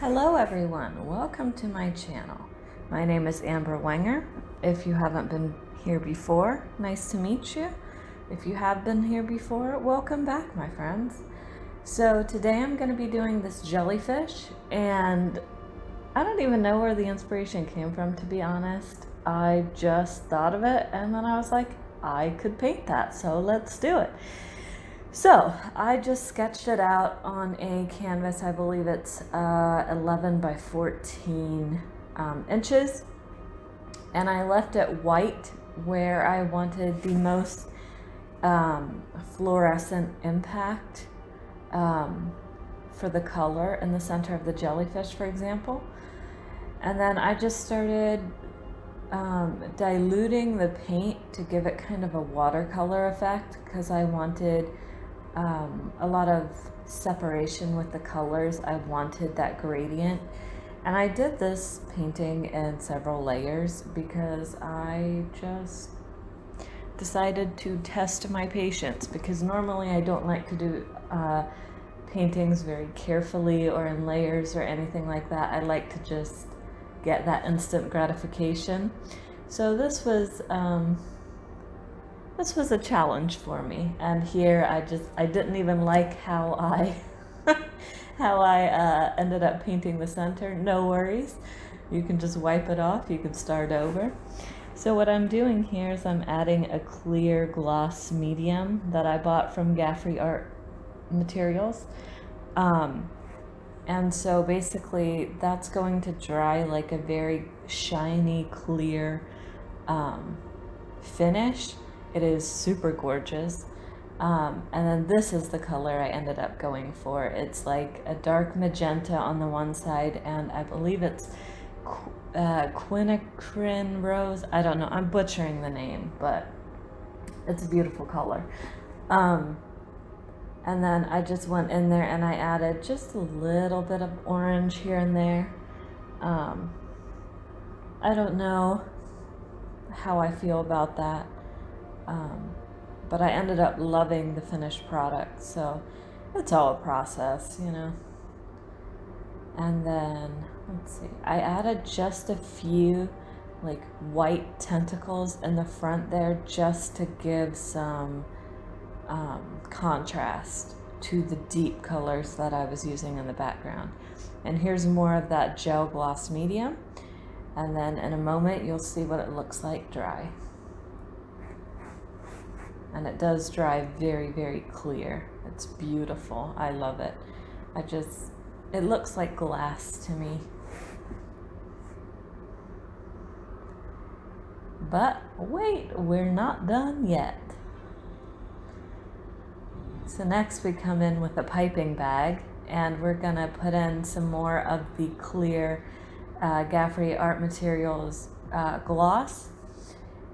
Hello everyone, welcome to my channel. My name is Amber Wenger. If you haven't been here before, nice to meet you. If you have been here before, welcome back my friends. So today I'm going to be doing this jellyfish, and I don't even know where the inspiration came from, to be honest. I just thought of it and then I was like, I could paint that, so let's do it. So I just sketched it out on a canvas. I believe it's 11 by 14 inches, and I left it white where I wanted the most fluorescent impact for the color in the center of the jellyfish, for example. And then I just started diluting the paint to give it kind of a watercolor effect, because I wanted a lot of separation with the colors. I wanted that gradient, and I did this painting in several layers because I just decided to test my patience, because normally I don't like to do paintings very carefully or in layers or anything like that. I like to just get that instant gratification. So this was a challenge for me, and here I didn't even like how I ended up painting the center. No worries, you can just wipe it off, you can start over. So what I'm doing here is I'm adding a clear gloss medium that I bought from Gaffrey Art Materials, and so basically that's going to dry like a very shiny clear finish. It is super gorgeous. And then this is the color I ended up going for. It's like a dark magenta on the one side, and I believe it's quinacridone rose. I don't know, I'm butchering the name, but it's a beautiful color. And then I just went in there and I added just a little bit of orange here and there. I don't know how I feel about that. But I ended up loving the finished product, so it's all a process, you know. And then, let's see, I added just a few like white tentacles in the front there, just to give some contrast to the deep colors that I was using in the background. And here's more of that gel gloss medium, and then in a moment you'll see what it looks like dry. And it does dry very, very clear. It's beautiful. I love it. It looks like glass to me. But wait, we're not done yet. So next we come in with a piping bag, and we're gonna put in some more of the clear Gaffrey Art Materials gloss.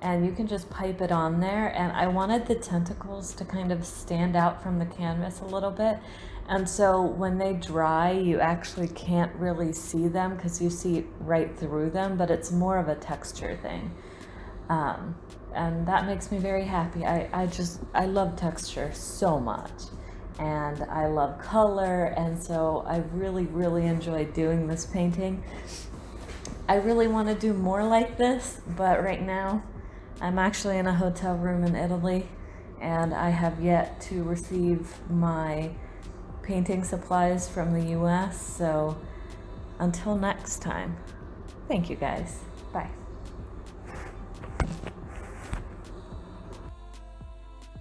And you can just pipe it on there, and I wanted the tentacles to kind of stand out from the canvas a little bit, and so when they dry you actually can't really see them because you see right through them, but it's more of a texture thing, and that makes me very happy. I love texture so much, and I love color, and so I really enjoyed doing this painting. I really want to do more like this, but right now I'm actually in a hotel room in Italy, and I have yet to receive my painting supplies from the US, so until next time, thank you guys, bye.